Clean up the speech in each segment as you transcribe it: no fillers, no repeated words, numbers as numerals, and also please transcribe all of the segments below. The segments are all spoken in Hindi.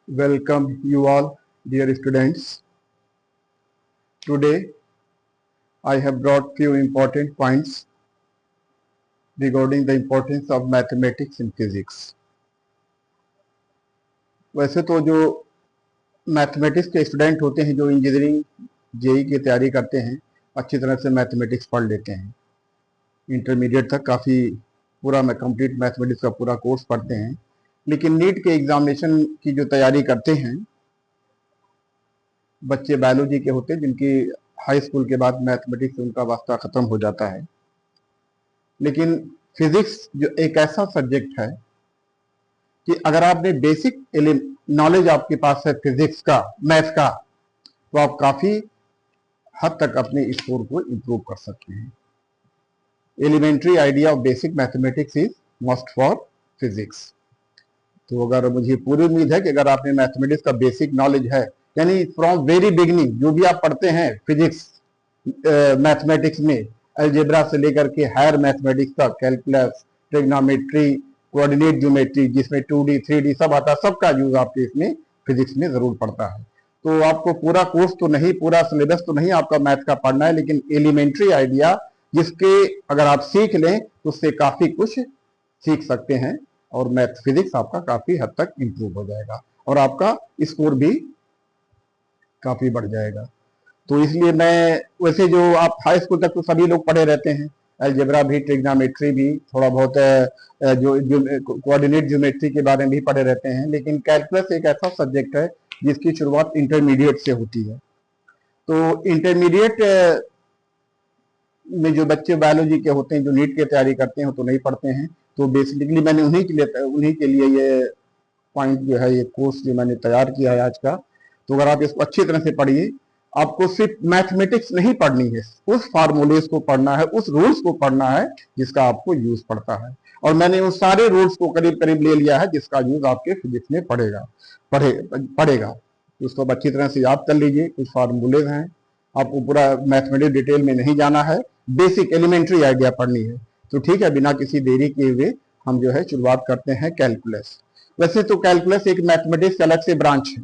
Welcome you all, dear students. Today, I have brought few important points regarding the importance of mathematics in physics. वैसे तो जो मैथमेटिक्स के स्टूडेंट होते हैं, जो इंजीनियरिंग जेई की तैयारी करते हैं, अच्छी तरह से मैथमेटिक्स पढ़ लेते हैं। इंटरमीडिएट तक काफ़ी पूरा कंप्लीट मैथमेटिक्स का पूरा कोर्स पढ़ते हैं। लेकिन नीट के एग्जामिनेशन की जो तैयारी करते हैं, बच्चे बायोलॉजी के होते हैं जिनकी हाई स्कूल के बाद मैथमेटिक्स से उनका वास्ता ख़त्म हो जाता है। लेकिन फिजिक्स जो एक ऐसा सब्जेक्ट है कि अगर आपने बेसिक नॉलेज आपके पास है फिजिक्स का, मैथ का, तो आप काफ़ी हद तक अपने स्कोर को इम्प्रूव कर सकते हैं। Elementary idea of basic mathematics is must for physics. तो अगर मुझे पूरी उम्मीद है कि अगर आपने मैथमेटिक्स का बेसिक नॉलेज है, यानी फ्रॉम वेरी बिगिनिंग जो भी आप पढ़ते हैं फिजिक्स मैथमेटिक्स में, अलजेब्रा से लेकर के हायर मैथमेटिक्स तक, कैलकुलस, ट्रिग्नोमेट्री, कोऑर्डिनेट ज्योमेट्री, जिसमें 2D 3D सब आता है, सबका यूज आपके इसमें फिजिक्स में जरूर पड़ता है। तो आपको पूरा कोर्स तो नहीं, पूरा सिलेबस तो नहीं आपका मैथ का पढ़ना है, लेकिन एलिमेंट्री आइडिया जिसके अगर आप सीख लें तो उससे काफी कुछ सीख सकते हैं और मैथ फिजिक्स आपका काफी हद तक इंप्रूव हो जाएगा और आपका स्कोर भी काफी बढ़ जाएगा। तो इसलिए मैं, वैसे जो आप हाई स्कूल तक तो सभी लोग पढ़े रहते हैं, अलजेब्रा भी, ट्रिग्नोमेट्री भी, थोड़ा बहुत जो कोऑर्डिनेट ज्योमेट्री के बारे में भी पढ़े रहते हैं। लेकिन कैलकुलस एक ऐसा सब्जेक्ट है जिसकी शुरुआत इंटरमीडिएट से होती है। तो इंटरमीडिएट में जो बच्चे बायोलॉजी के होते हैं, जो नीट की तैयारी करते हैं, तो नहीं पढ़ते हैं। तो बेसिकली मैंने उन्हीं के लिए ये पॉइंट जो है, ये कोर्स जो मैंने तैयार किया है आज का। तो अगर आप इसको अच्छी तरह से पढ़िए, आपको सिर्फ मैथमेटिक्स नहीं पढ़नी है, उस फार्मूलेस को पढ़ना है, उस रूल्स को पढ़ना है जिसका आपको यूज पड़ता है। और मैंने उन सारे रूल्स को करीब करीब ले लिया है जिसका यूज आपके फिजिक्स में पड़ेगा। उसको आप अच्छी तरह से याद कर लीजिए। कुछ फार्मूलेज हैं, आपको पूरा मैथमेटिक्स डिटेल में नहीं जाना है, बेसिक एलिमेंट्री आइडिया पढ़नी है। तो ठीक है, बिना किसी देरी किए हुए हम जो है शुरुआत करते हैं कैलकुलस। वैसे तो कैलकुलस एक मैथमेटिक्स अलग से ब्रांच है।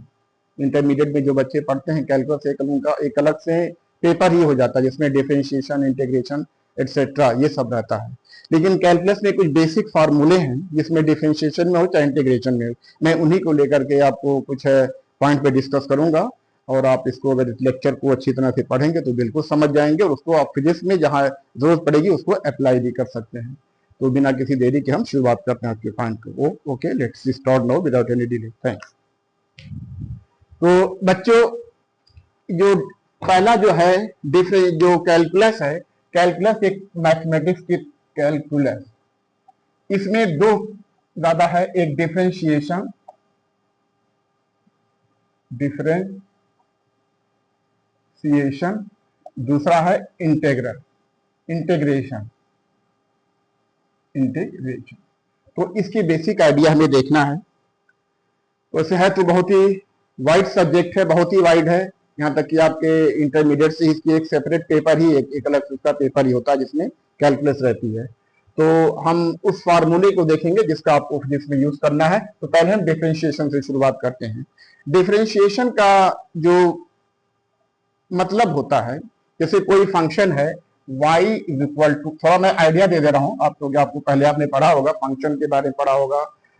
इंटरमीडिएट में जो बच्चे पढ़ते हैं कैलकुलस, उनका एक अलग से पेपर ही हो जाता है जिसमें डिफरेंशिएशन, इंटीग्रेशन एटसेट्रा ये सब रहता है। लेकिन कैलकुलस में कुछ बेसिक फार्मूले हैं जिसमें डिफरेंशिएशन में हो चाहे इंटीग्रेशन में हो, मैं उन्हीं को लेकर के आपको कुछ पॉइंट पे डिस्कस करूंगा। और आप इसको अगर लेक्चर को अच्छी तरह से पढ़ेंगे तो बिल्कुल समझ जाएंगे और उसको आप फिजिक्स में जहां जरूरत पड़ेगी उसको अप्लाई भी कर सकते हैं। तो बिना किसी देरी के हम शुरुआत करते हैं आपके पॉइंट को। Okay, let's start now without any delay. Thanks. तो बच्चों, जो पहला जो है जो कैलकुलस है, कैलकुलस एक मैथमेटिक्स की कैलकुलस, इसमें दो ज्यादा है, एक डिफरेंशिएशन, दूसरा है इंटीग्रेशन। तो इसकी बेसिक आइडिया हमें देखना है। वैसे है तो बहुत ही वाइड सब्जेक्ट है, बहुत ही वाइड है, यहाँ तक कि आपके इंटरमीडिएट से इसकी एक सेपरेट पेपर ही, एक अलग उसका पेपर ही होता है जिसमें कैलकुलस रहती है। तो हम उस फार्मूले को देखेंगे जिसका आपको फिजिक्स में यूज करना है। तो पहले हम डिफरेंशिएशन से शुरुआत करते हैं। डिफरेंशिएशन का जो मतलब होता है, जैसे कोई फंक्शन है y इज इक्वल टू, थोड़ा मैं आइडिया दे दे रहा हूँ आपको पहले आपने पढ़ा होगा, फंक्शन के बारे में पढ़ा होगा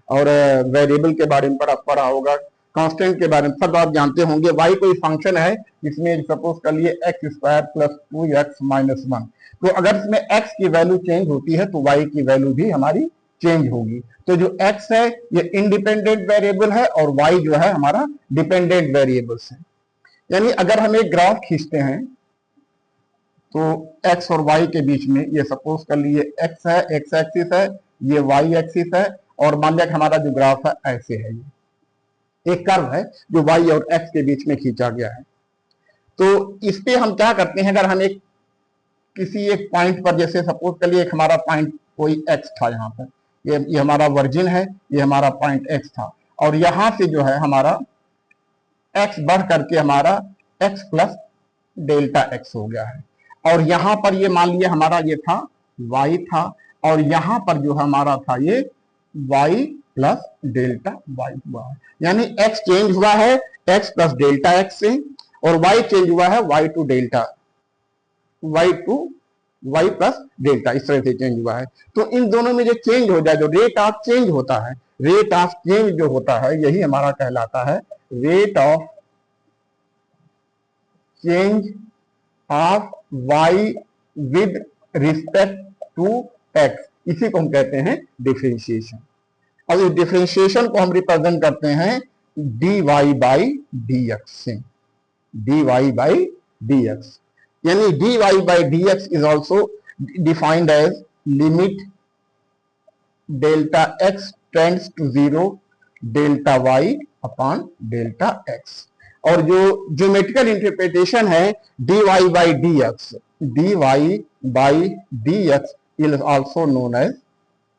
और वेरिएबल के बारे में पढ़ा होगा, कांस्टेंट के बारे में सब आप जानते होंगे। y कोई फंक्शन है जिसमें सपोज कर लिए x square plus 2x minus 1। तो अगर इसमें x की वैल्यू चेंज होती है तो y की वैल्यू भी हमारी चेंज होगी। तो जो x है ये इंडिपेंडेंट वेरिएबल है और y जो है हमारा डिपेंडेंट वेरिएबल्स है। यानी अगर हम एक ग्राफ खींचते हैं तो x और y के बीच में, ये सपोज कर लिए x है, x एक्सिस है, ये y एक्सिस है, और मान लिया कि हमारा जो ग्राफ है ऐसे है, ये एक कर्व है जो y और x के बीच में खींचा गया है। तो इस पे हम क्या करते हैं, अगर हम किसी एक पॉइंट पर, जैसे सपोज कर लिए हमारा पॉइंट कोई x था, यहाँ पर ये हमारा वर्जिन है, ये हमारा पॉइंट x था, और यहां से जो है हमारा x बढ़ करके हमारा x प्लस डेल्टा x हो गया है। और यहां पर ये मान लिया हमारा ये था y था, और यहां पर जो हमारा था ये y प्लस डेल्टा वाई हुआ है, यानी x चेंज हुआ है x प्लस डेल्टा x से, और y चेंज हुआ है y to delta y plus delta, इस तरह से चेंज हुआ है। तो इन दोनों में जो चेंज हो जाए, जो रेट ऑफ चेंज होता है, रेट ऑफ चेंज जो होता है यही हमारा कहलाता है rate of change of y with respect to x, इसी को हम कहते हैं डिफरेंशिएशन। और इस डिफरेंशिएशन को हम रिप्रेजेंट करते हैं dy बाई dx से, dy बाई dx, यानी dy by dx is also defined as limit delta x tends to 0 delta y upon delta x। और जो ज्योमेट्रिकल इंटरप्रिटेशन है dy by dx, dy by dx is also known as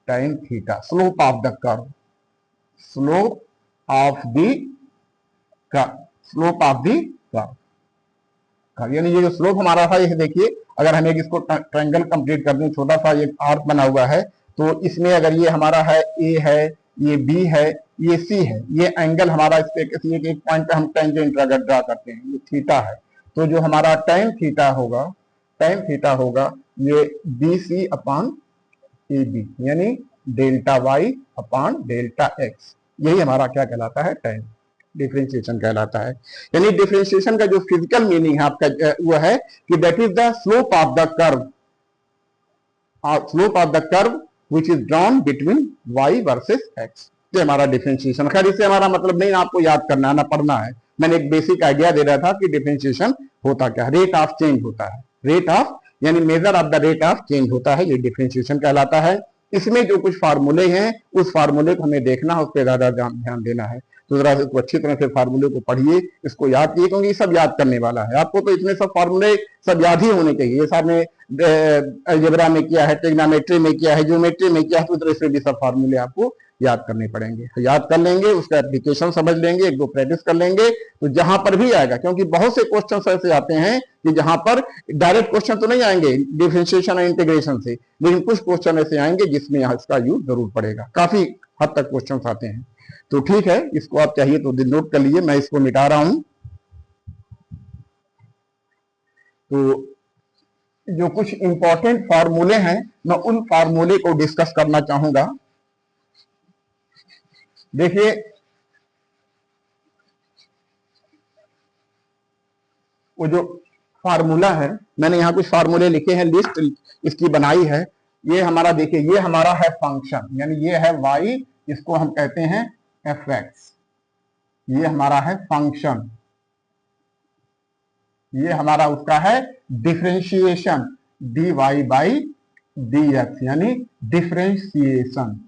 tan theta, slope of the curve, slope of the curve, slope of the curve। यानी ये जो स्लोप हमारा था, ये देखिए अगर हमें इसको ट्रायंगल कंप्लीट कर दें, छोटा सा ये आर्क बना हुआ है, तो इसमें अगर ये हमारा है a है, ये b है, ये c है, ये एंगल हमारा इस पे किसी एक पॉइंट पे हम टेंजेंट अगर ड्रा करते हैं, ये थीटा है, तो जो हमारा tan थीटा होगा ये BC अपॉन AB, यानी delta y upon delta x, यही हमारा क्या कहलाता है, tan डिफरेंशिएशन कहलाता है। यानी डिफरेंशिएशन का जो फिजिकल मीनिंग है आपका वो है कि that is the slope of the curve, slope of the curve which is drawn between y versus x, ये हमारा डिफरेंशिएशन। खैर इससे हमारा मतलब नहीं आपको याद करना है ना पढ़ना है, मैंने एक बेसिक आइडिया दे रहा था कि डिफरेंशिएशन होता क्या है, रेट ऑफ चेंज होता है, रेट ऑफ यानी measure of the rate of change होता है, ये डिफरेंशिएशन कहलाता है। इसमें जो कुछ फार्मूले हैं उस फार्मूले को हमें देखना है, उस पर ज्यादा ध्यान देना है, तो जरा इसको अच्छी तरह से फार्मूले को पढ़िए, इसको याद कीजिए, क्योंकि ये सब याद करने वाला है आपको, तो इतने सब फार्मूले सब याद ही होने चाहिए। ये सामने अलजेब्रा में किया है, ट्रिग्नोमेट्री में किया है, ज्योमेट्री में किया है, तो इसमें भी सब फार्मूले आपको याद करने पड़ेंगे। तो याद कर लेंगे, उसका एप्लीकेशन समझ लेंगे, एक दो प्रैक्टिस कर लेंगे, तो जहां पर भी आएगा, क्योंकि बहुत से क्वेश्चन ऐसे आते हैं कि जहां पर डायरेक्ट क्वेश्चन तो नहीं आएंगे डिफरेंशिएशन और इंटीग्रेशन से, लेकिन कुछ क्वेश्चन ऐसे आएंगे जिसमें इसका यूज जरूर पड़ेगा, काफी हद तक क्वेश्चन आते हैं। तो ठीक है, इसको आप चाहिए तो नोट कर लीजिए, मैं इसको मिटा रहा हूं। तो जो कुछ इंपॉर्टेंट फार्मूले हैं मैं उन फार्मूले को डिस्कस करना चाहूंगा। देखिए वो जो फार्मूला है, मैंने यहां कुछ फार्मूले लिखे हैं, लिस्ट इसकी बनाई है। ये हमारा देखिए, ये हमारा है फंक्शन, यानी ये है y, इसको हम कहते हैं fx, ये हमारा है फंक्शन, ये हमारा उसका है डिफरेंशिएशन dy बाई dx, यानी डिफरेंशिएशन,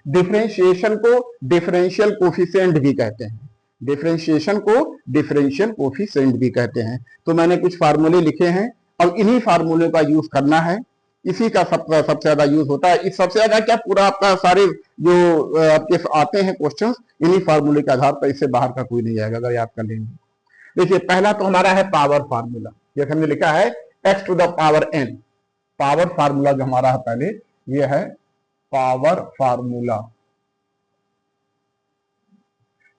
डिफरेंशिएशन को डिफरेंशियल कोफिशिएंट भी कहते हैं, डिफरेंशिएशन को डिफरेंशियल कोफिशिएंट भी कहते हैं। तो मैंने कुछ फार्मूले लिखे हैं, अब इन्हीं फार्मूले का यूज करना है, इसी का सबसे ज्यादा यूज होता है। इस सबसे ज्यादा क्या पूरा आपका सारे जो आपके आते हैं क्वेश्चन, इन्हीं फार्मूले के आधार पर, इससे बाहर का कोई नहीं आएगा अगर याद कर लेंगे। देखिए पहला तो हमारा है पावर फार्मूला, जैसे हमने लिखा है x to the power n, power formula जो हमारा है पहले ये है पावर फार्मूला,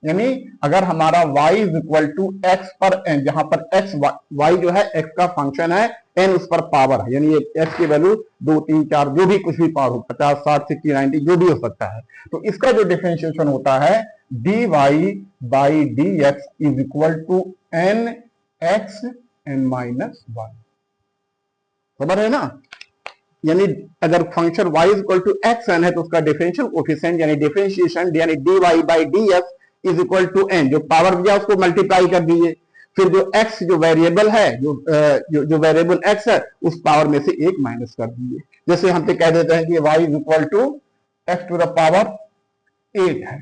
यानी अगर हमारा y is equal to x पर n, जहां पर x y जो है x का फंक्शन है, n उस पर पावर है, यानी ये x की वैल्यू 2 3 4 जो भी कुछ भी पावर हो, 50 60 60 90 जो भी हो सकता है, तो इसका जो डिफरेंशिएशन होता है dy by dx is equal to n x n minus 1, खबर है ना। यानी अगर function y is equal to x n है तो उसका डिफरेंशियल कोफिशिएंट यानी डिफरेंशिएशन यानी dy by dx is equal to n, जो पावर दिया उसको मल्टीप्लाई कर दीजिए, फिर जो x जो वेरिएबल है, जो वेरिएबल x है उस पावर में से एक माइनस कर दीजिए। जैसे हम कह देते हैं कि y is equal to x to the power 8 है,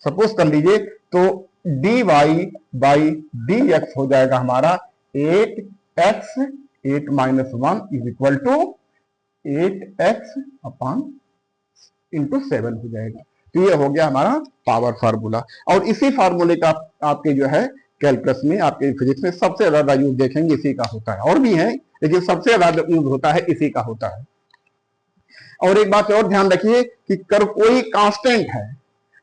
सपोज कर लीजिए, तो dy बाई dx हो जाएगा हमारा 8x 8 minus 1 is equal to 8x upon into 7 हो जाएगा। तो ये हो गया हमारा पावर फार्मूला, और इसी फार्मूले का आपके जो है कैलकुलस में, आपके फिजिक्स में सबसे ज्यादा यूज देखेंगे इसी का होता है, और भी है लेकिन सबसे ज्यादा यूज होता है इसी का होता है। और एक बात और ध्यान रखिए कि कर कोई कांस्टेंट है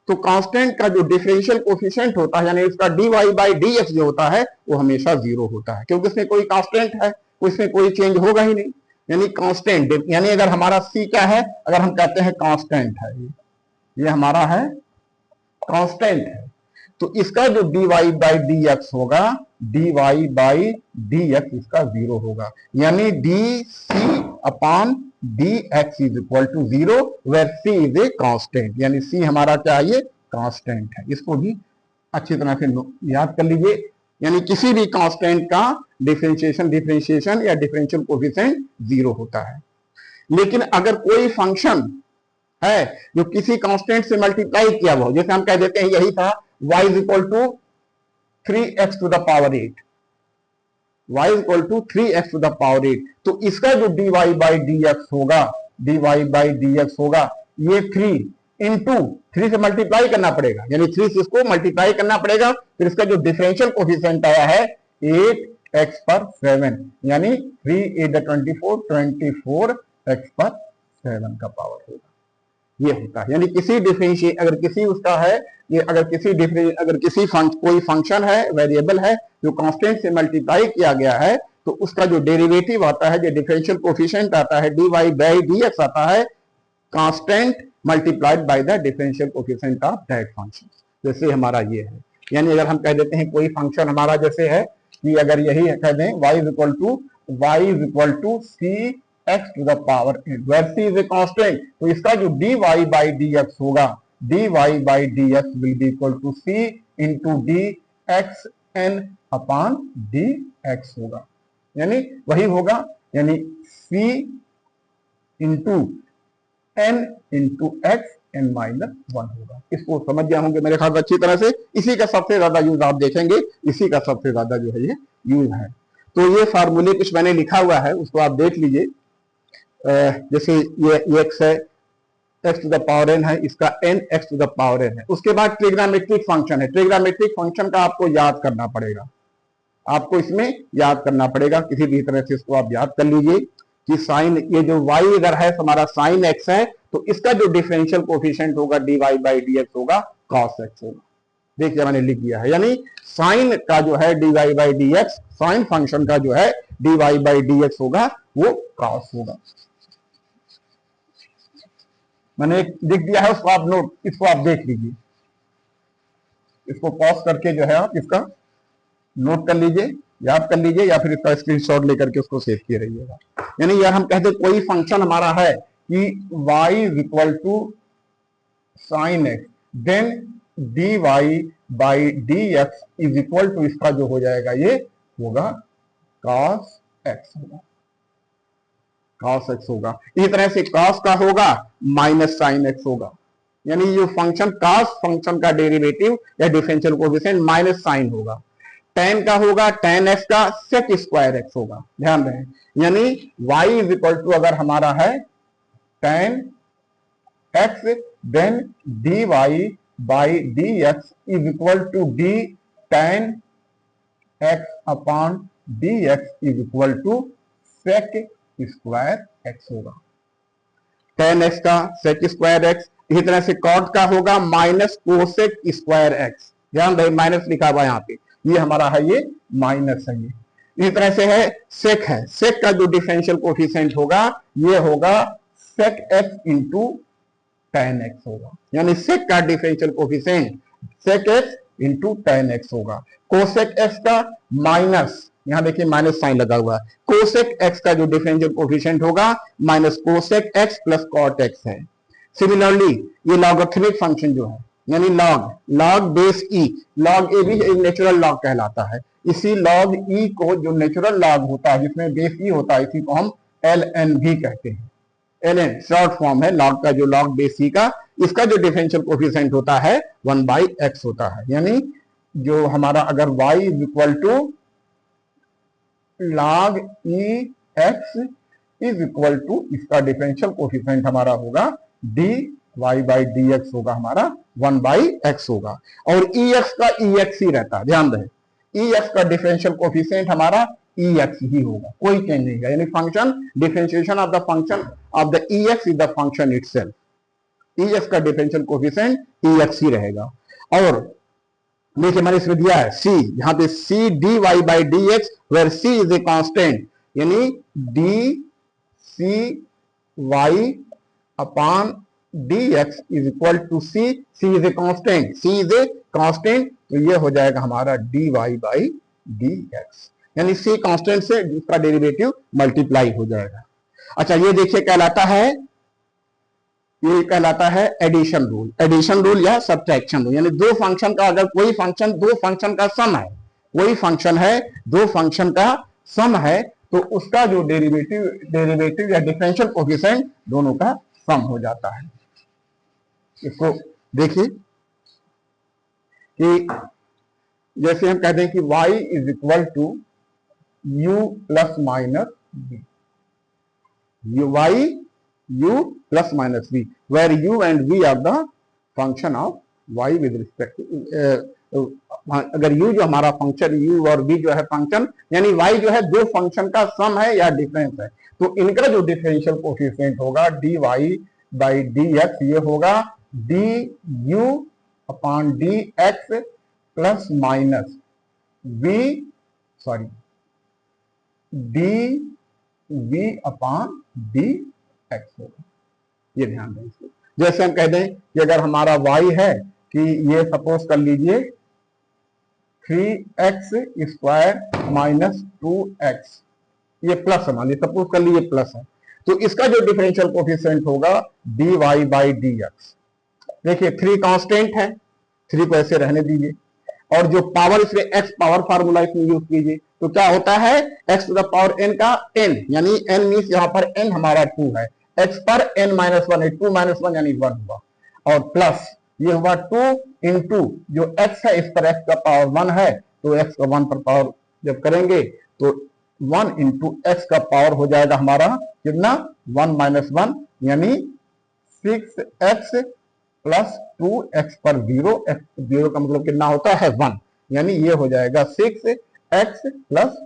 तो कांस्टेंट का जो डिफरेंशियल कोफिशिएंट होता है यानी उसका dy बाई dx जो होता है वो हमेशा जीरो होता है, क्योंकि उसमें कोई कांस्टेंट है, उसमें कोई चेंज होगा ही नहीं। यानी कांस्टेंट यानी अगर हमारा c क्या है, अगर हम कहते हैं कांस्टेंट है, ये हमारा है कांस्टेंट है, तो इसका जो dy बाई dx होगा, dy बाई dx इसका जीरो होगा, यानी dc upon dx is equal to zero where c is a constant, यानी c हमारा क्या है, ये कांस्टेंट है। इसको भी अच्छी तरह से याद कर लीजिए, यानी किसी भी कांस्टेंट का डिफरेंशिएशन या डिफरेंशियल कोफिशिएंट जीरो होता है। लेकिन अगर कोई फंक्शन है जो किसी कांस्टेंट से मल्टीप्लाई किया हुआ, जैसे हम कह देते हैं यही था y is equal to 3x to the power 8, y is equal to 3x to the power 8, तो इसका जो dy बाई dx होगा, dy बाई dx होगा, ये 3 इंटू 3 से मल्टीप्लाई करना पड़ेगा, यानी 3 से इसको मल्टीप्लाई करना पड़ेगा, फिर इसका जो डिफरेंशियल कोफिशिएंट आया है 8x पर 7, यानी 3 8 24 24x पर 7 का पावर होगा, ये होता है। यानी किसी डिफरेंशिएट अगर किसी उसका है ये अगर किसी कोई फंक्शन है, वेरिएबल है जो कांस्टेंट से मल्टीप्लाई किया गया है, तो उसका जो डेरिवेटिव आता है, जो डिफरेंशियल कोफिशिएंट आता है, dy बाई dx आता है constant multiplied by the differential coefficient of that function. जैसे हमारा ये है, यानी अगर हम कह देते हैं कोई फंक्शन हमारा जैसे है कि अगर यही कह दें y is equal to c x to the power 8 where c is a constant, तो इसका जो dy बाई dx होगा, dy by dx will be equal to c into dxn upon dx होगा, यानी वही होगा, यानी c into n into x n minus 1 होगा। इसको समझ गए होंगे मेरे ख्याल अच्छी तरह से। इसी का सबसे ज्यादा यूज आप देखेंगे, इसी का सबसे ज्यादा जो है ये यूज है। तो ये फार्मूले कुछ मैंने लिखा हुआ है, उसको आप देख लीजिए। जैसे ये x है, x to the power n है, इसका n x to the power n है। उसके बाद ट्रिग्नोमेट्रिक फंक्शन है, ट्रिग्नोमेट्रिक फंक्शन का आपको याद करना पड़ेगा, आपको इसमें याद करना पड़ेगा, किसी भी तरह से इसको आप याद कर लीजिए कि साइन, ये जो y इधर है हमारा साइन x है, तो इसका जो डिफरेंशियल कोफिशिएंट होगा dy बाई dx होगा cos x होगा। देखिए मैंने लिख दिया है, यानी साइन का जो है dy by dx, sine function का जो है dy बाई dx होगा वो cos होगा। मैंने लिख दिया है, उसको आप नोट, इसको आप देख लीजिए, इसको पॉज करके जो है आप इसका नोट कर लीजिए, याद कर लीजिए, या फिर इसका स्क्रीनशॉट लेकर के उसको सेव किए रहिएगा। यानी यार हम कहते कोई फंक्शन हमारा है कि y is equal to sine x, then dy by dx is equal to इसका जो हो जाएगा ये होगा cos x होगा, cos x होगा। इसी तरह से cos का होगा माइनस साइन x होगा, यानी ये फंक्शन cos फंक्शन का डेरिवेटिव या डिफरेंशियल कोएफिशिएंट माइनस साइन होगा। tan का होगा tan x का sec स्क्वायर x होगा, ध्यान रहे, यानी y इज इक्वल टू अगर हमारा है tan x, then dy by dx is equal to d tan x upon dx is equal to sec square x होगा, tan x का sec स्क्वायर x। इसी तरह से cot का होगा माइनस कोसेक स्क्वायर x, ध्यान रहे माइनस लिखा हुआ यहाँ पे, ये हमारा है ये माइनस है ये। इसी तरह से है सेक, है सेक का जो डिफरेंशियल कोफिशिएंट होगा ये होगा सेक x इंटू tan x होगा, यानी सेक का डिफरेंशियल कोफिशिएंट सेक x इंटू tan x होगा। कोसेक x का माइनस, यहां देखिए माइनस साइन लगा हुआ है, कोसेक x का जो डिफरेंशियल कोफिशिएंट होगा minus cosec x plus cot x है। सिमिलरली ये लॉगरिथमिक फंक्शन जो है, यानी log base e, log a भी नेचुरल लॉग कहलाता है, इसी लॉग ई को जो नेचुरल लॉग होता है जिसमें बेस ई होता है, इसी को हम ln भी कहते हैं। ln शॉर्ट फॉर्म है लॉग का, जो लॉग बेस ई का, इसका जो डिफरेंशियल कोफिशिएंट होता है 1 बाई x होता है, यानी जो हमारा अगर y is equal to log e x is equal to इसका डिफरेंशियल कोफिशिएंट हमारा होगा dy बाई dx होगा हमारा 1 बाई x होगा, और ex का ex ही रहता है, ध्यान रहे ex का डिफरेंशियल कोफिशिएंट हमारा ई एक्स ही होगा, कोई चेंज नहीं होगा। यानी function differentiation of the function of the E x is the function itself. E x का डिफरेंशियल कोफिशिएंट ई एक्स ही रहेगा। और देखिए मैंने इसमें दिया है सी, यहाँ पे C D Y by D X where C is a constant, यानी D C Y upon D X is equal to C, C is a constant, C is a constant, तो ये हो जाएगा हमारा D Y by D X, यानी सी कॉन्स्टेंट से इसका डेरिवेटिव मल्टीप्लाई हो जाएगा। अच्छा ये देखिए कहलाता है, ये कहलाता है एडिशन रूल, एडिशन रूल या सब्ट्रैक्शन रूल। यानी दो फंक्शन का, अगर कोई फंक्शन दो फंक्शन का सम है, कोई फंक्शन है दो फंक्शन का सम है, तो उसका जो डेरिवेटिव या डिफरेंशियल कोएफिशिएंट दोनों का सम हो जाता है। इसको देखिए कि जैसे हम कहते हैं कि y is equal to u plus minus b, y u plus minus b, where u and v are the function of y with respect to, अगर u जो हमारा फंक्शन, u और v जो है फंक्शन, यानी y जो है दो फंक्शन का सम है या डिफरेंस है, तो इनका जो डिफरेंशियल कोएफिशिएंट होगा dy बाई dx, ये होगा du upon dx plus minus v, sorry dv upon dx होगा। ये ध्यान दें इसको। जैसे हम कह दें कि अगर हमारा y है कि ये सपोज कर लीजिए 3x स्क्वायर माइनस 2x, ये प्लस है, मान लीजिए सपोज कर लीजिए प्लस है, तो इसका जो डिफरेंशियल कोएफिशिएंट होगा dy बाई dx। देखिए 3 कांस्टेंट है, 3 को ऐसे रहने दीजिए, और जो पावर इसमें x पावर फार्मूला इसमें यूज कीजिए, तो क्या होता है x to the power n का n, यानी n मीन्स यहाँ पर n हमारा 2 है, x पर n माइनस 1 है, 2 माइनस 1 यानी 1 हुआ, और प्लस ये हुआ 2 इंटू जो x है, इस पर x का पावर 1 है, तो x का 1 पर पावर जब करेंगे तो 1 इंटू x का पावर हो जाएगा हमारा कितना 1 माइनस 1, यानी 6x प्लस 2x पर 0, x0 का मतलब कितना होता है 1, यानी ये हो जाएगा 6x प्लस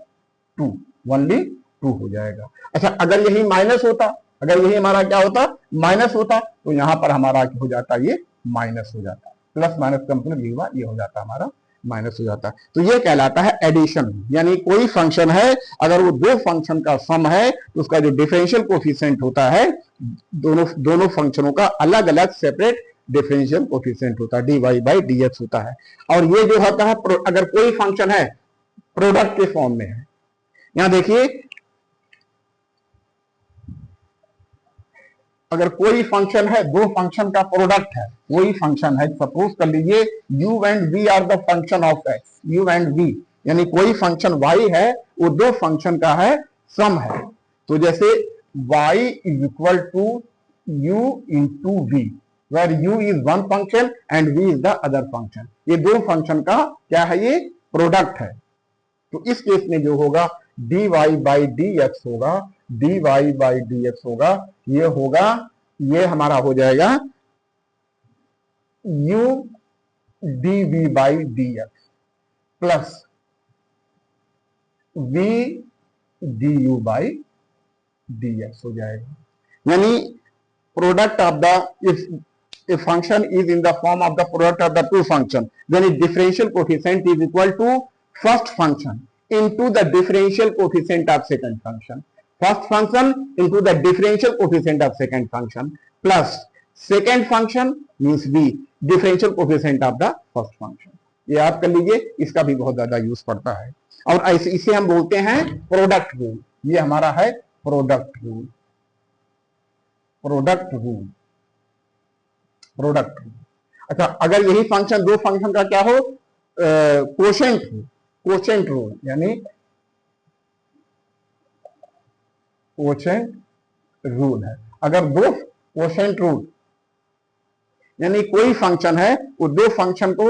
2, ओनली 2 हो जाएगा। अच्छा अगर यही माइनस होता, अगर यही हमारा क्या होता माइनस होता, तो यहां पर हमारा क्या हो जाता, ये माइनस हो जाता, प्लस माइनस का मतलब ये हुआ, ये हो जाता हमारा माइनस हो जाता। तो ये कहलाता है एडिशन, यानी कोई फंक्शन है अगर वो दो फंक्शन का सम है, तो उसका जो डिफरेंशियल कोएफिशिएंट होता है दोनों फंक्शनों का अलग अलग सेपरेट डिफरेंशियल कोएफिशिएंट होता है, dy बाई dx होता है। और ये जो होता है अगर कोई फंक्शन है प्रोडक्ट के फॉर्म में है, यहां देखिए अगर कोई फंक्शन है, दो फंक्शन का प्रोडक्ट है, कोई फंक्शन है, सपोज कर लीजिए u and v are the function of x, u and v, यानी कोई फंक्शन y है वो दो फंक्शन का है सम है, तो जैसे y is equal to u into v, where u is one function and v is the other function, ये दो फंक्शन का क्या है, ये प्रोडक्ट है। तो इस केस में जो होगा dy बाई dx होगा, dy बाई dx होगा, ये होगा, ये हमारा हो जाएगा u dv by dx plus v du by dx हो जाएगा। यानी product of the, if a function is in the form of the product of the two function, then its differential coefficient is equal to first function into the differential coefficient of second function, first function into the differential coefficient of second function plus second function means v differential coefficient of the first function। ये आप कर लीजिए, इसका भी बहुत ज्यादा यूज पड़ता है, और ऐसे इसे हम बोलते हैं प्रोडक्ट रूल। ये हमारा है product rule, product rule, product. अच्छा अगर यही फंक्शन दो फंक्शन का क्या हो, कोशेंट हो, कोशेंट रूल, यानी कोशेंट रूल है। अगर दो कोशेंट रूल, यानी कोई फंक्शन है वो दो फंक्शन को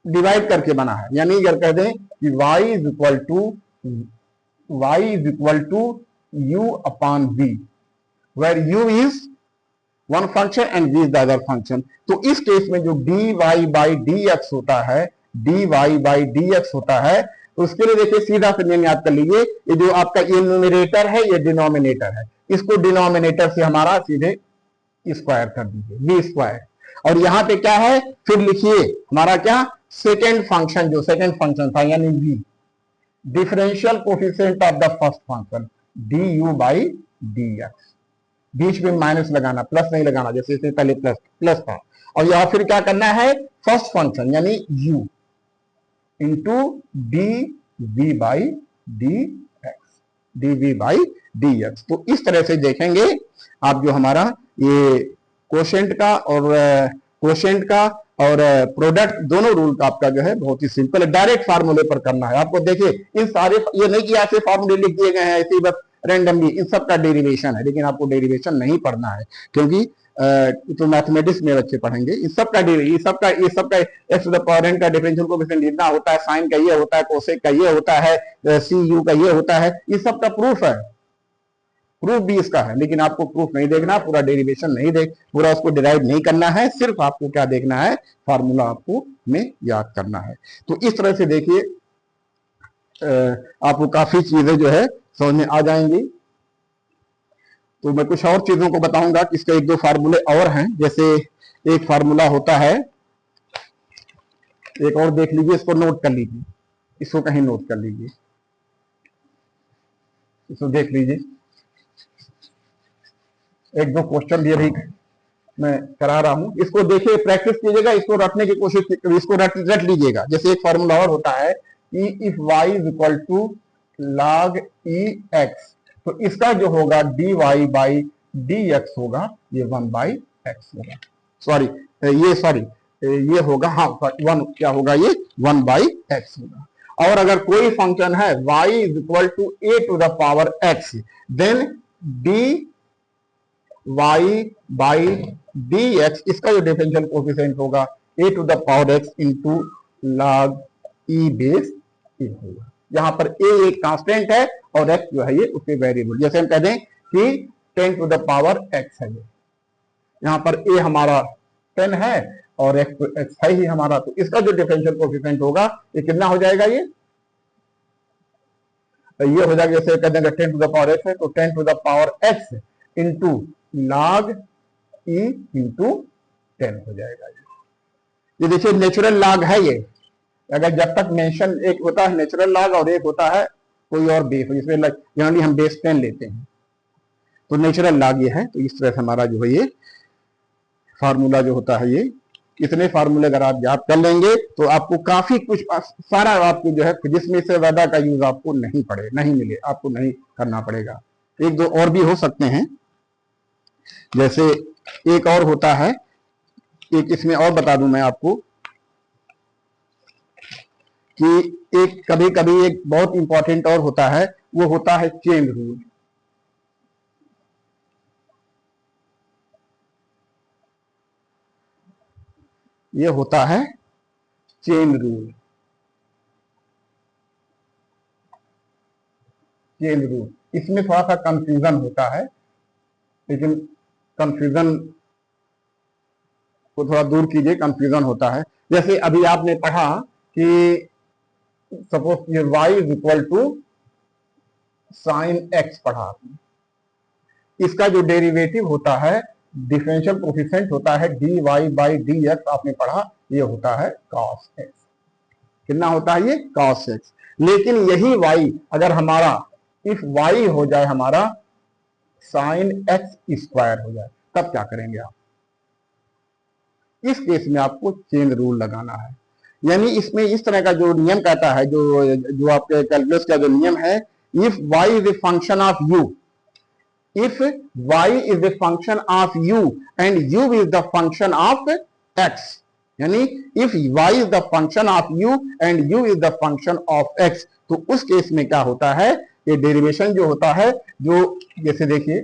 डिवाइड करके बना है, यानी अगर कह दें कि y is equal to u upon v, where u is one function and v is the other function, तो इस केस में जो dy बाई dx होता है, dy बाई dx होता है, तो उसके लिए देखिए सीधा से नियम याद कर लीजिए, ये जो आपका ये न्यूमरेटर है ये डिनोमिनेटर है, इसको डिनोमिनेटर से हमारा सीधे स्क्वायर कर दीजिए, बी स्क्वायर। और यहां पे क्या है, फिर लिखिए हमारा क्या, सेकेंड फंक्शन, जो सेकेंड फंक्शन था यानी V, differential coefficient of the first function D U by D X. बीच में माइनस लगाना, प्लस नहीं लगाना, जैसे इसमें पहले प्लस प्लस था। और यहां फिर क्या करना है, फर्स्ट फंक्शन यानी u into d v by D x, d v by D x. तो इस तरह से देखेंगे आप जो हमारा ये कोशेंट का और प्रोडक्ट दोनों रूल का आपका जो है बहुत ही सिंपल है, डायरेक्ट फार्मूले पर करना है आपको। देखिए इन सारे, ये नहीं कि ऐसे फार्मूले लिख दिए गए हैं ऐसे ही बस रैंडमली, इन सब का डेरिवेशन है, लेकिन आपको डेरिवेशन नहीं पढ़ना है, क्योंकि तो मैथमेटिक्स में बच्चे पढ़ेंगे। इस सब का x to the power n का डिफरेंशियल कोएफिशिएंट लिखना होता है, साइन का ये होता है, कोसेक का ये होता है, सी यू का ये होता है, इस सब का प्रूफ है, प्रूफ भी इसका है। लेकिन आपको प्रूफ नहीं देखना, पूरा डेरिवेशन नहीं देख, पूरा उसको डिराइव नहीं करना है, सिर्फ आपको क्या देखना है, फार्मूला आपको में याद करना है। तो इस तरह से देखिए आपको काफी चीजें जो है समझ में आ जाएंगी। तो मैं कुछ और चीजों को बताऊंगा कि इसके एक दो फार्मूले और हैं। जैसे एक फार्मूला होता है, एक और देख लीजिए, इसको नोट कर लीजिए, इसको कहीं नोट कर लीजिए, इसको देख लीजिए। एक दो क्वेश्चन भी अभी मैं करा रहा हूं, इसको देखिए, प्रैक्टिस कीजिएगा, इसको रटने की कोशिश, इसको रट लीजिएगा। जैसे एक फार्मूला और होता है कि if y is equal to log e x, तो इसका जो होगा dy बाई डी एक्स होगा, ये 1 बाई एक्स होगा, ये होगा, हाँ वन क्या होगा, ये 1 बाई एक्स होगा। और अगर कोई फंक्शन है y is equal to a to the power x, then dy by D x, इसका जो डिफरेंशियल कोएफिशिएंट होगा a to the power x into log e base a होगा। यहाँ पर a एक कांस्टेंट है और x जो है ये उसके वेरिएबल, जैसे हम कह दें कि 10 टू द पावर x है, ये यहाँ पर a हमारा 10 है और x है ही हमारा, तो इसका जो डिफरेंशियल कोएफिशिएंट होगा ये कितना हो जाएगा, ये हो जाएगा, जैसे कह देंगे 10 टू द पावर x है तो 10 to the power x into log e into 10 हो जाएगा। ये देखिए नेचुरल लॉग है ये, अगर जब तक मेंशन एक होता है नेचुरल लॉग और एक होता है कोई और बेस, जिसमें जनरली हम बेस 10 लेते हैं, तो नेचुरल लॉग ये है। तो इस तरह से हमारा जो है ये फार्मूला जो होता है, ये इतने फार्मूले अगर आप याद कर लेंगे तो आपको काफी कुछ, सारा आपको जो है फिजिक्स में से ज्यादा का यूज आपको नहीं मिले, आपको नहीं करना पड़ेगा। एक दो और भी हो सकते हैं, जैसे एक और होता है, एक इसमें और बता दूं मैं आपको कि एक कभी कभी एक बहुत इंपॉर्टेंट और होता है, वो होता है चेन रूल। ये होता है चेन रूल। चेन रूल, इसमें थोड़ा सा कंफ्यूजन होता है, लेकिन कंफ्यूजन को थोड़ा दूर कीजिए, कंफ्यूजन होता है। जैसे अभी आपने पढ़ा कि सपोज ये y is equal to sine x पढ़ा आपने, इसका जो डेरिवेटिव होता है, डिफरेंशियल कोएफिशिएंट होता है dy बाई डी एक्स, आपने पढ़ा ये होता है cos x। कितना होता है ये cos x। लेकिन यही y अगर हमारा इफ y हो जाए हमारा साइन x स्क्वायर हो जाए, तब क्या करेंगे आप? इस केस में आपको चेन रूल लगाना है। यानी इसमें इस तरह का जो नियम कहता है, जो आपके कैलकुलस का जो नियम है, if y is a function of u, if y is a function of u and u is the function of x, यानी if y is the function of u and u is the function of x, तो उस केस में क्या होता है, ये डेरिवेशन जो होता है, जो जैसे देखिए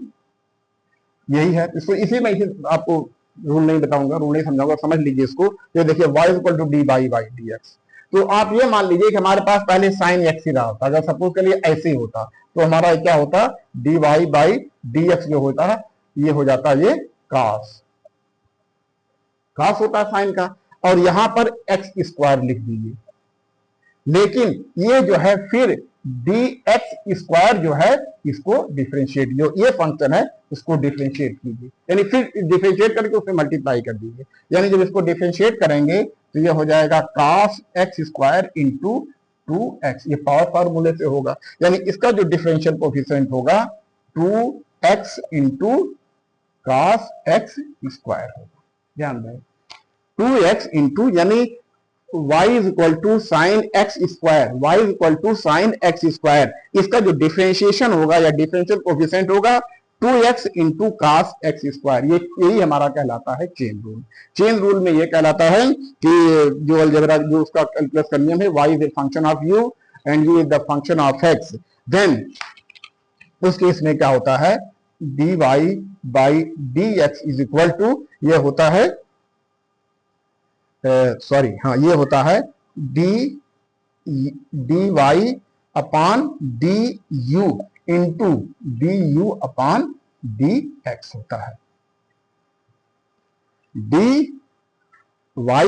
यही है, इसको इसी में आपको रूल नहीं बताऊंगा, रूल नहीं समझाऊंगा, समझ लीजिए इसको। ये देखिए y इक्वल to d by D x, तो आप ये मान लीजिए कि हमारे पास पहले साइन एक्स ही रहा होता, अगर सपोज के लिए ऐसे ही होता तो हमारा क्या होता, d Y by D x जो होता है ये हो जाता है ये कास होता है साइन का, और यहां पर एक्स स्क्वायर लिख दीजिए, लेकिन ये जो है फिर dx स्क्वायर जो है इसको डिफरेंशिएट, जो ये फंक्शन है उसको डिफरेंशिएट कीजिए, यानी फिर डिफरेंशिएट करके उसे मल्टीप्लाई कर दीजिए। यानी जब इसको डिफरेंशिएट करेंगे तो ये हो जाएगा cos x square into 2x, ये पावर फार्मूले से होगा। यानी इसका जो डिफरेंशियल कोफिशिएंट होगा 2x into cos x square होगा। ध्यान दें 2x इंटू यानी y is equal to sine x square, y is equal to sine x square, इसका जो डिफरेंशिएशन होगा या डिफरेंशियल कोफिशिएंट होगा 2x into cos x square. ये यही हमारा कहलाता है चेन रूल। चेन रूल में ये कहलाता है कि जो अलजेब्रा जो उसका कैलकुलस का नियम है, y is a function of u and u is the function of x, then उस केस में क्या होता है dy by dx is equal to ये होता है ये होता है dy upon du into du upon dx होता है। dy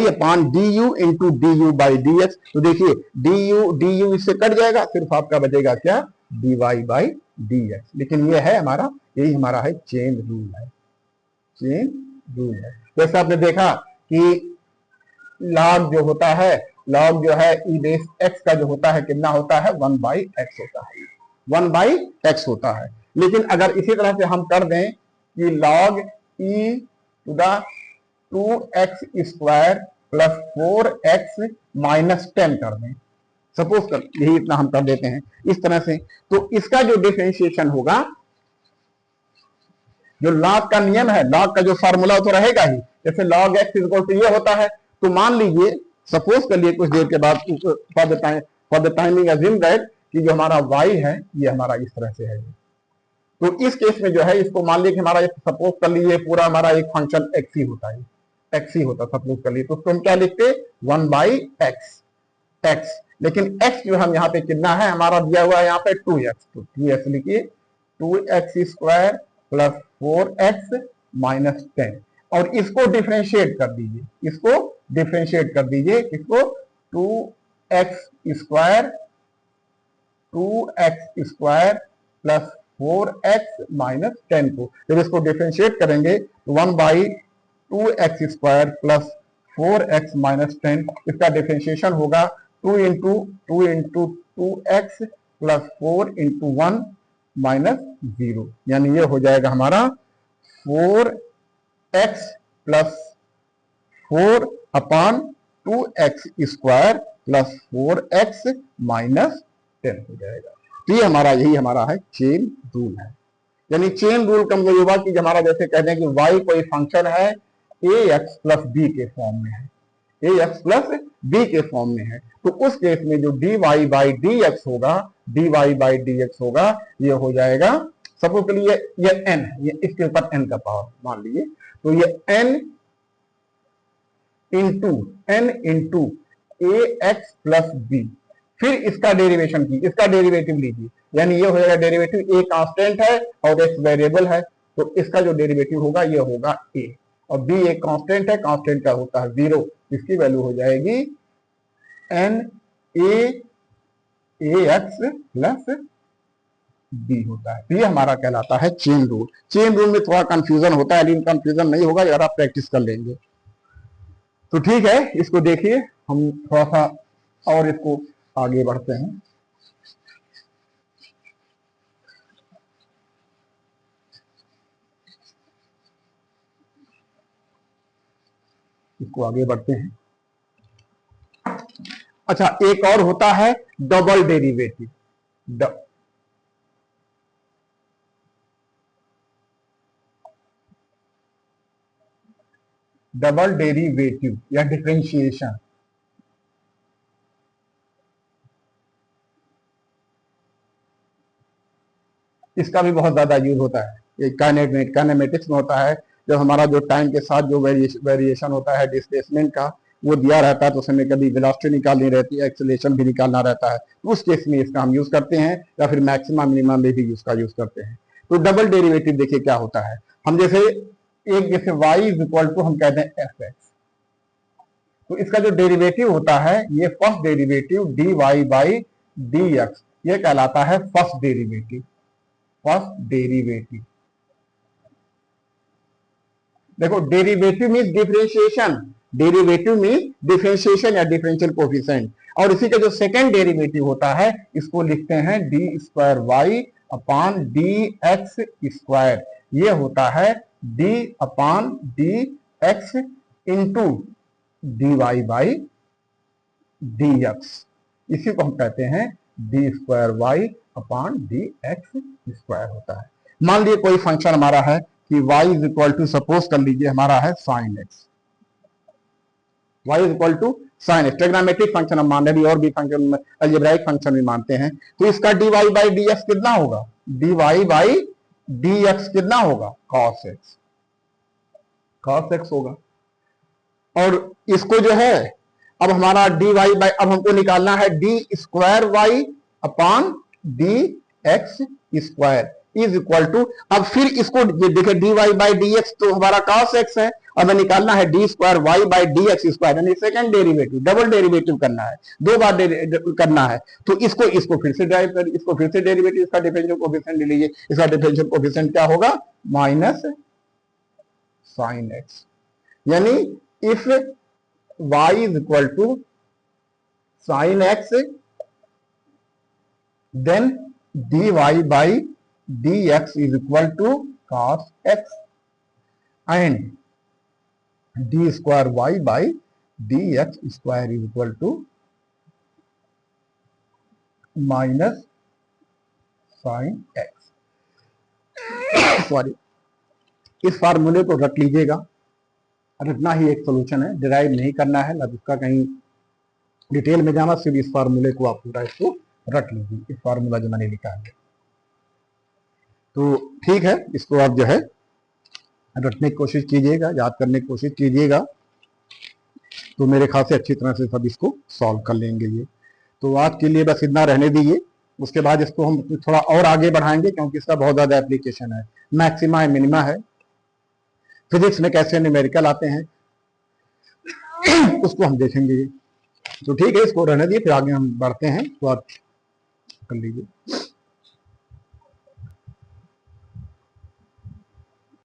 upon du into du by dx, तो देखिए du इससे कट जाएगा, सिर्फ आपका बचेगा क्या dy बाई dx। लेकिन ये है हमारा, यही हमारा है चेन रूल है, चेन रूल है। जैसे आपने देखा कि लॉग जो होता है, लॉग जो है ई बेस एक्स का जो होता है कितना होता है 1 बाई एक्स होता है, 1 बाई एक्स होता है। लेकिन अगर इसी तरह से हम कर दें कि log e to the 2x square plus 4x minus 10 कर दें, सपोज कर यही इतना हम कर देते हैं इस तरह से, तो इसका जो डिफरेंशिएशन होगा, जो लॉग का नियम है, लॉग का जो फार्मूला तो रहेगा ही, जैसे लॉग एक्स इक्वल टू ये होता है, तो मान लीजिए सपोज कर लिए कुछ देर के बाद for the timing assume that कि जो हमारा y है ये हमारा इस तरह से है। तो इस केस में जो है इसको मान लीजिए कि हमारा सपोज कर लीजिए पूरा हमारा एक फंक्शन x ही होता है, x ही होता सपोज कर लिए, तो उसको हम क्या लिखते 1 बाई x, लेकिन x जो हम यहाँ पे कितना है हमारा दिया हुआ है यहाँ पे 2x, तो 2x लिखिए 2x square plus 4x minus 10, और इसको डिफरेंशिएट कर दीजिए, इसको डिफरेंशिएट कर दीजिए, इसको 2x square plus 4x minus 10 को जब इसको डिफरेंशिएट करेंगे तो 1 by 2x square plus 4x minus 10, इसका डिफरेंशिएशन होगा 2 into 2x plus 4 into 1 minus 0, यानी ये हो जाएगा हमारा 4x प्लस 4 अपान 2x square plus 4x minus 10 हो जाएगा। तो ये हमारा यही हमारा है चेन रूल है। यानी चेन रूल का मतलब होगा कि हमारा जैसे कहते हैं कि y कोई फंक्शन है ax प्लस b के फॉर्म में है, ax प्लस b के फॉर्म में है, तो उस केस में जो dy बाई dx होगा, dy बाई dx होगा, ये हो जाएगा सपोज के लिए ये n है, ये इसके ऊपर n का पावर मान लीजिए, तो ये n into ax plus b, फिर इसका डेरिवेशन की, इसका डेरिवेटिव लीजिए, यानी ये हो जाएगा डेरिवेटिव, a कांस्टेंट है और x वेरिएबल है, तो इसका जो डेरिवेटिव होगा ये होगा a, और b एक कांस्टेंट है, कांस्टेंट का होता है 0, इसकी वैल्यू हो जाएगी n ax प्लस b होता है। तो ये हमारा कहलाता है चेन रूल। चेन रूल में थोड़ा कंफ्यूजन होता है, लेकिन कंफ्यूजन नहीं होगा अगर आप प्रैक्टिस कर लेंगे तो ठीक है। इसको देखिए, हम थोड़ा सा और इसको आगे बढ़ते हैं। इसको आगे बढ़ते हैं। अच्छा, एक और होता है डबल डेरिवेटिव। डबल डेरिवेटिव या डिफरेंशिएशन, इसका भी बहुत ज्यादा यूज होता है। ये काइनेमेटिक्स में होता है, जब हमारा जो टाइम के साथ जो वेरिएशन होता है डिस्प्लेसमेंट का, वो दिया रहता है, तो उसमें कभी वेलोसिटी निकालनी रहती है, एक्सेलरेशन भी निकालना रहता है, तो उस केस में इसका हम यूज करते हैं, या फिर मैक्सिमम मिनिमम में भी इसका यूज करते हैं। तो डबल डेरिवेटिव देखिए क्या होता है। हम जैसे y इज इक्वल टू हम कहते हैं एफ एक्स, तो इसका जो डेरिवेटिव होता है, ये first derivative dy by dx, ये कहलाता है फर्स्ट डेरिवेटिव। फर्स्ट डेरिवेटिव, देखो derivative means differentiation, derivative means differentiation या डिफरेंशियल कोफिशिएंट। और इसी का जो सेकंड डेरिवेटिव होता है, इसको लिखते हैं d square y upon d x square. ये होता है d upon d x into d Y by D x. इसी को हम कहते हैं d square y upon d x square होता है। मान लीजिए कोई फंक्शन हमारा है कि y is equal to, suppose कर लीजिए हमारा है sine x, y is equal to sine x. Trigonometric function हम मान रहे हैं, और भी फंक्शन अलजेब्राइक फंक्शन भी मानते हैं। तो इसका dy बाई डी एक्स कितना होगा, dy बाई डी एक्स कितना होगा, cos x, cos x होगा। और इसको जो है अब हमारा dy बाई, अब हमको निकालना है d square y upon d x square is equal to, अब फिर इसको देखिए dy बाई डी एक्स तो हमारा cos x है, और हमें निकालना है d square y by D x square, यानी सेकंड डेरिवेटिव, डबल डेरिवेटिव करना है, दो बार करना है। तो इसको फिर से ड्राइव कर, इसको फिर से डेरिवेटिव, इसका डिफरेंशियल कोएफिशिएंट ले लीजिए। इसका डिफरेंशियल कोएफिशिएंट क्या होगा, माइनस साइन एक्स। यानी if y is equal to sine x, then dy by dx is equal to cos x and d square y by dx square is equal to minus sin x। Sorry, इस फार्मूले को रख लीजिएगा, रखना ही एक सोल्यूशन है, डिराइव नहीं करना है, ना उसका कहीं डिटेल में जाना, सिर्फ इस फार्मूले को आप पूरा इसको रख लीजिए, इस फार्मूला जो मैंने लिखा है। तो ठीक है, इसको आप जो है रखने की कोशिश कीजिएगा, याद करने की कोशिश कीजिएगा, तो मेरे ख्याल से अच्छी तरह से सब इसको सॉल्व कर लेंगे ये। तो आज के लिए बस इतना रहने दीजिए, उसके बाद इसको हम थोड़ा और आगे बढ़ाएंगे, क्योंकि इसका बहुत ज़्यादा एप्लीकेशन है, मैक्सिमा है, मिनिमा है, फिजिक्स में कैसे न्यूमेरिकल आते हैं उसको हम देखेंगे। तो ठीक है, इसको रहने दिए, फिर आगे हम बढ़ते हैं, तो आप कर लीजिए।